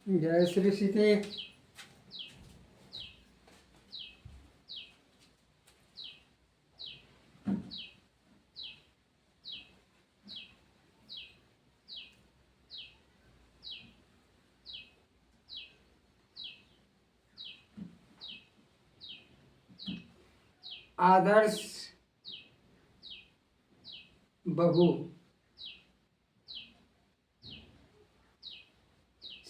जय श्री सीते। आदर्श बहू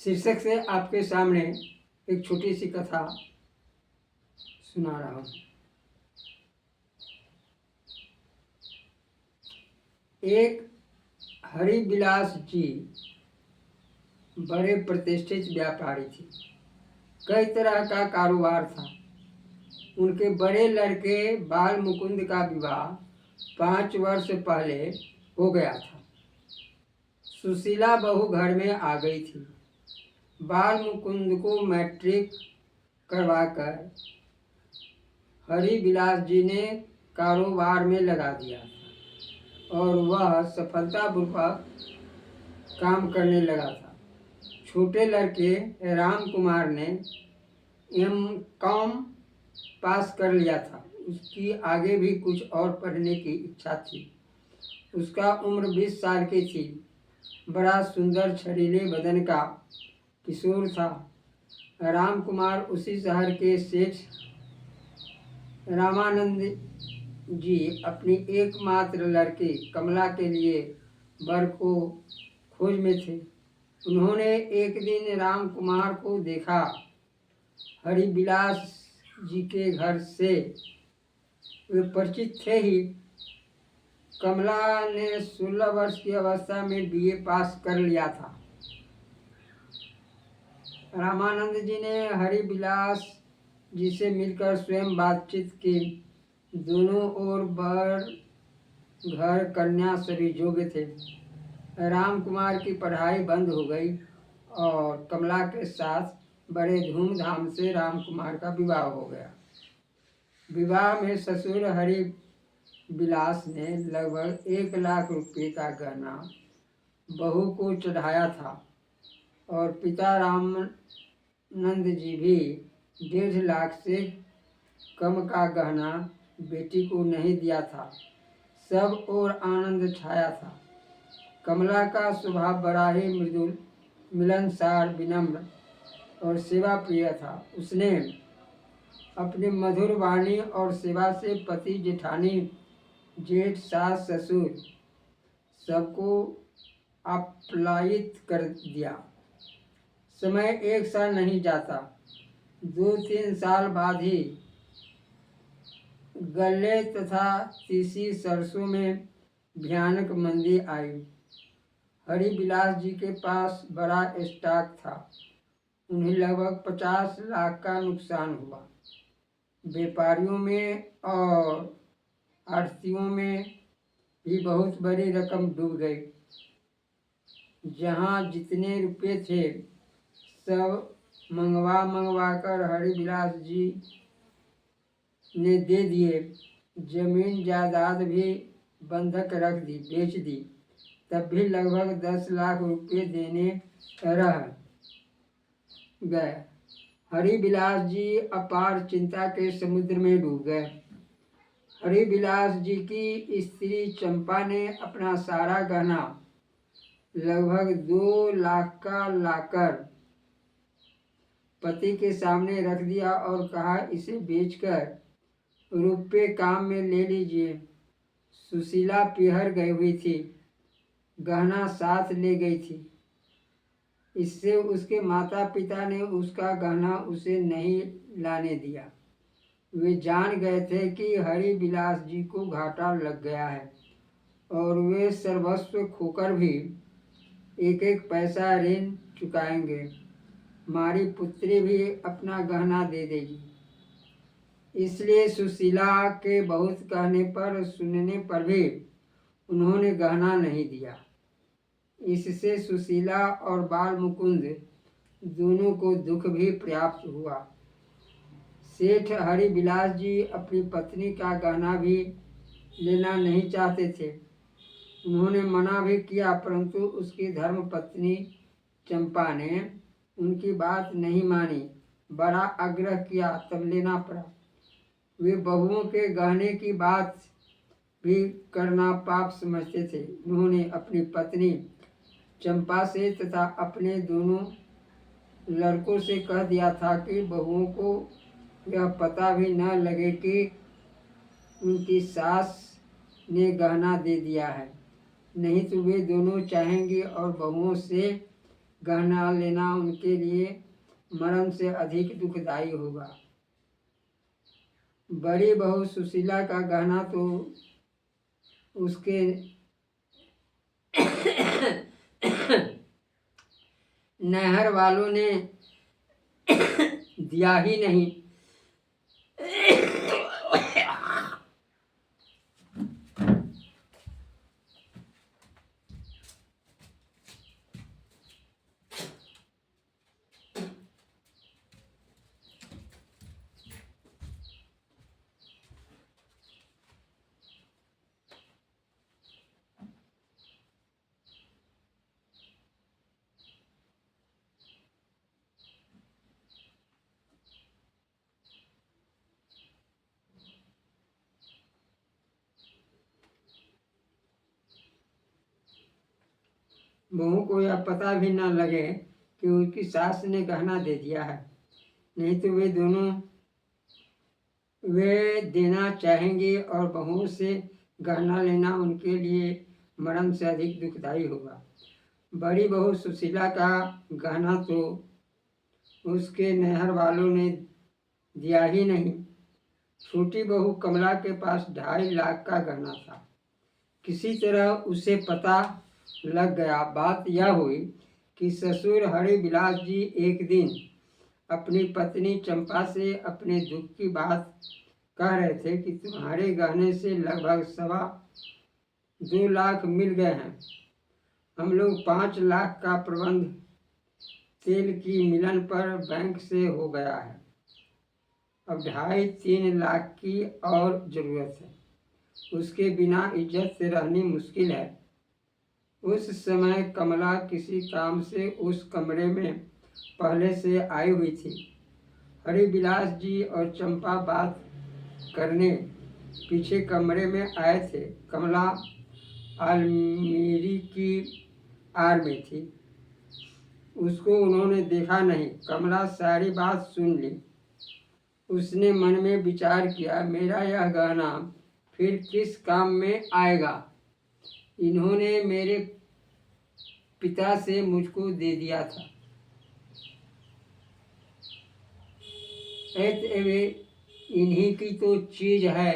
शीर्षक से आपके सामने एक छोटी सी कथा सुना रहा हूँ। एक हरिबिलास जी बड़े प्रतिष्ठित व्यापारी थे। कई तरह का कारोबार था। उनके बड़े लड़के बाल मुकुंद का विवाह 5 वर्ष पहले हो गया था। सुशीला बहू घर में आ गई थी। बाल मुकुंद को मैट्रिक करवाकर हरिबिलास जी ने कारोबार में लगा दिया और वह सफलतापूर्वक काम करने लगा था। छोटे लड़के राम कुमार ने M.Com पास कर लिया था। उसकी आगे भी कुछ और पढ़ने की इच्छा थी। उसका उम्र 20 साल की थी। बड़ा सुंदर छड़ीले बदन का किशोर था। राम कुमार उसी शहर के सेठ रामानंद जी अपनी एकमात्र लड़की कमला के लिए वर को खोज में थे। उन्होंने एक दिन राम कुमार को देखा। हरिबिलास जी के घर से वे परिचित थे ही। कमला ने 16 वर्ष की अवस्था में BA पास कर लिया था। रामानंद जी ने हरिबिलास जी से मिलकर स्वयं बातचीत की। दोनों ओर वर घर कन्या सभी योग्य थे। राम कुमार की पढ़ाई बंद हो गई और कमला के साथ बड़े धूमधाम से राम कुमार का विवाह हो गया। विवाह में ससुर हरिबिलास ने लगभग 1 लाख रुपये का गहना बहू को चढ़ाया था और पिता रामानंद जी भी 1.5 लाख से कम का गहना बेटी को नहीं दिया था। सब और आनंद छाया था। कमला का स्वभाव बड़ा ही मृदुल, मिलनसार, विनम्र और सेवा प्रिय था। उसने अपनी मधुर वाणी और सेवा से पति, जेठानी, जेठ, सास, ससुर सबको आप्यायित कर दिया। समय एक साल नहीं जाता, 2-3 साल बाद ही गल्ले तथा तीसी, सरसों में भयानक मंदी आई। हरिबिलास जी के पास बड़ा स्टॉक था। उन्हें लगभग 50 लाख का नुकसान हुआ। व्यापारियों में और आढ़तियों में भी बहुत बड़ी रकम डूब गई। जहाँ जितने रुपए थे सब मंगवा कर हरिबिलास जी ने दे दिए। जमीन जायदाद भी बंधक रख दी, बेच दी। तब भी लगभग 10 लाख रुपये देने रह गए। हरिबिलास जी अपार चिंता के समुद्र में डूब गए। हरिबिलास जी की स्त्री चंपा ने अपना सारा गहना लगभग 2 लाख का लाकर पति के सामने रख दिया और कहा, इसे बेचकर रुपये काम में ले लीजिए। सुशीला पिहर गई हुई थी, गहना साथ ले गई थी। इससे उसके माता पिता ने उसका गहना उसे नहीं लाने दिया। वे जान गए थे कि हरिबिलास जी को घाटा लग गया है और वे सर्वस्व खोकर भी 1-1 पैसा ऋण चुकाएंगे। हमारी पुत्री भी अपना गहना दे देगी। इसलिए सुशीला के बहुत कहने पर, सुनने पर भी उन्होंने गहना नहीं दिया। इससे सुशीला और बाल मुकुंद दोनों को दुख भी प्राप्त हुआ। सेठ हरिबिलास जी अपनी पत्नी का गहना भी लेना नहीं चाहते थे। उन्होंने मना भी किया, परंतु उसकी धर्मपत्नी चंपा ने उनकी बात नहीं मानी, बड़ा आग्रह किया, तब लेना पड़ा। वे बहुओं के गहने की बात भी करना पाप समझते थे। उन्होंने अपनी पत्नी चंपा से तथा अपने दोनों लड़कों से कह दिया था कि बहुओं को यह पता भी न लगे कि उनकी सास ने गहना दे दिया है, नहीं तो वे दोनों चाहेंगे और बहुओं से गहना लेना उनके लिए मरण से अधिक दुखदायी होगा। बड़ी बहू सुशीला का गहना तो उसके नहर वालों ने दिया ही नहीं। बहू को यह पता भी न लगे कि उनकी सास ने गहना दे दिया है, नहीं तो वे देना चाहेंगे और बहुओं से गहना लेना उनके लिए मरण से अधिक दुखदायी होगा। बड़ी बहू सुशीला का गहना तो उसके नहर वालों ने दिया ही नहीं। छोटी बहू कमला के पास 2.5 लाख का गहना था। किसी तरह उसे पता लग गया। बात यह हुई कि ससुर हरिबिलास जी एक दिन अपनी पत्नी चंपा से अपने दुख की बात कह रहे थे कि तुम्हारे गहने से लगभग 2.25 लाख मिल गए हैं। हम लोग 5 लाख का प्रबंध तेल की मिलन पर बैंक से हो गया है। अब 2.5-3 लाख की और जरूरत है। उसके बिना इज्जत से रहनी मुश्किल है। उस समय कमला किसी काम से उस कमरे में पहले से आई हुई थी। हरिबिलास जी और चंपा बात करने पीछे कमरे में आए थे। कमला अलमीरी की आड़ में थी। उसको उन्होंने देखा नहीं। कमला सारी बात सुन ली। उसने मन में विचार किया, मेरा यह गहना फिर किस काम में आएगा। इन्होंने मेरे पिता से मुझको दे दिया था। इन्हीं की तो चीज है।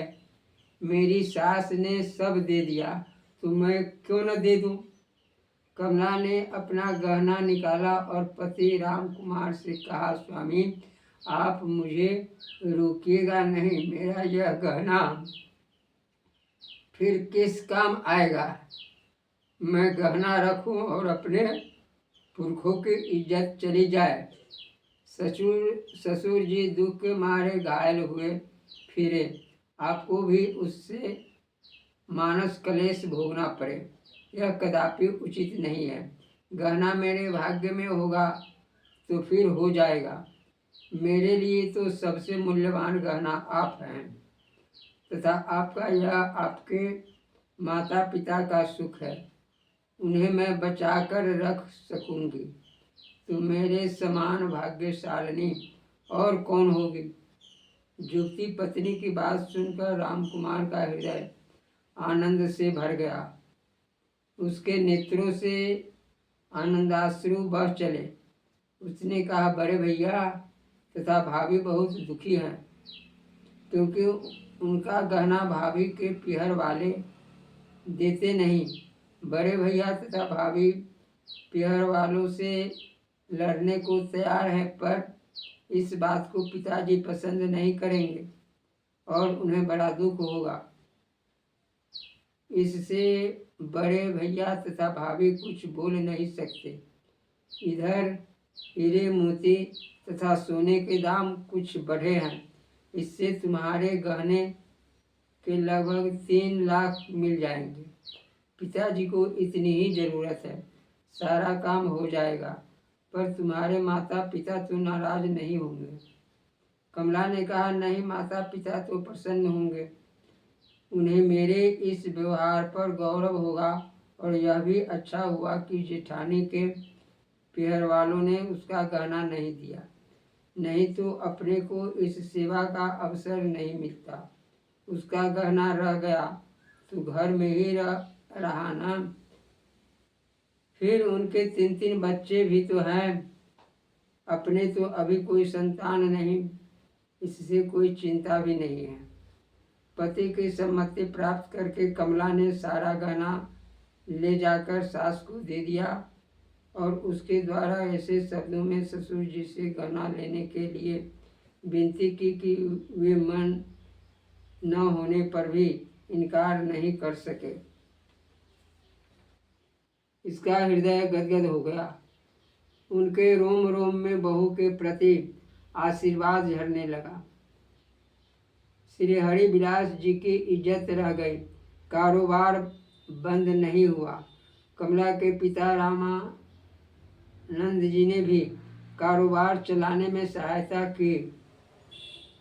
मेरी सास ने सब दे दिया तो मैं क्यों न दे दूं। कमला ने अपना गहना निकाला और पति राम कुमार से कहा, स्वामी आप मुझे रोकिएगा नहीं। मेरा यह गहना फिर किस काम आएगा। मैं गहना रखूं और अपने पुरखों की इज्जत चली जाए। ससुर जी दुख के मारे घायल हुए फिरे। आपको भी उससे मानस क्लेश भोगना पड़े, यह कदापि उचित नहीं है। गहना मेरे भाग्य में होगा तो फिर हो जाएगा। मेरे लिए तो सबसे मूल्यवान गहना आप हैं तथा आपका यह आपके माता पिता का सुख है। उन्हें मैं बचा कर रख सकूंगी तो मेरे समान भाग्यशालिनी और कौन होगी। युवती पत्नी की बात सुनकर रामकुमार का हृदय आनंद से भर गया। उसके नेत्रों से आनंदाश्रु बह चले। उसने कहा, बड़े भैया तथा भाभी बहुत दुखी हैं क्योंकि उनका गहना भाभी के पिहर वाले देते नहीं। बड़े भैया तथा भाभी पिहर वालों से लड़ने को तैयार हैं, पर इस बात को पिताजी पसंद नहीं करेंगे और उन्हें बड़ा दुख होगा। इससे बड़े भैया तथा भाभी कुछ बोल नहीं सकते। इधर हीरे मोती तथा सोने के दाम कुछ बढ़े हैं। इससे तुम्हारे गहने के लगभग 3 लाख मिल जाएंगे। पिताजी को इतनी ही जरूरत है, सारा काम हो जाएगा। पर तुम्हारे माता पिता तो नाराज नहीं होंगे। कमला ने कहा, नहीं, माता पिता तो प्रसन्न होंगे। उन्हें मेरे इस व्यवहार पर गौरव होगा और यह भी अच्छा हुआ कि जेठानी के पीहर वालों ने उसका गहना नहीं दिया, नहीं तो अपने को इस सेवा का अवसर नहीं मिलता। उसका गहना रह गया तो घर में ही रहा ना। फिर उनके 3 बच्चे भी तो हैं। अपने तो अभी कोई संतान नहीं, इससे कोई चिंता भी नहीं है। पति की सम्मति प्राप्त करके कमला ने सारा गहना ले जाकर सास को दे दिया और उसके द्वारा ऐसे शब्दों में ससुर जी से गहना लेने के लिए विनती की कि वे मन न होने पर भी इनकार नहीं कर सके। इसका हृदय गदगद हो गया। उनके रोम रोम में बहू के प्रति आशीर्वाद झरने लगा। श्री हरि बिलास जी की इज्जत रह गई, कारोबार बंद नहीं हुआ। कमला के पिता रामानंद जी ने भी कारोबार चलाने में सहायता की।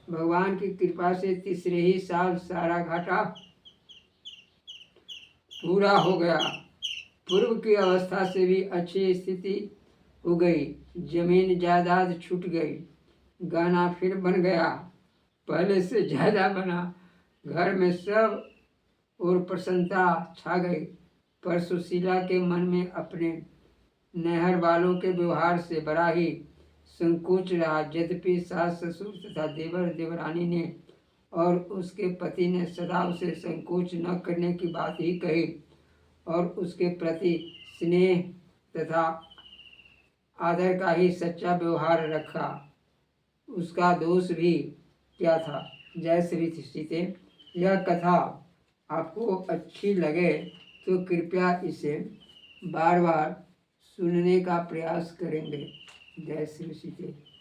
भगवान की कृपा से तीसरे ही साल सारा घाटा पूरा हो गया। पूर्व की अवस्था से भी अच्छी स्थिति हो गई। जमीन जायदाद छूट गई, गहना फिर बन गया, पहले से ज़्यादा बना। घर में सब और प्रसन्नता छा गई। पर सुशीला के मन में अपने नहर वालों के व्यवहार से बड़ा ही संकोच रहा। यद्यपि सास ससुर तथा देवर देवरानी ने और उसके पति ने सदा उसे संकोच न करने की बात ही कही और उसके प्रति स्नेह तथा आदर का ही सच्चा व्यवहार रखा, उसका दोष भी क्या था। जय श्री सीते। यह कथा आपको अच्छी लगे तो कृपया इसे बार बार सुनने का प्रयास करेंगे। जय श्री सीते।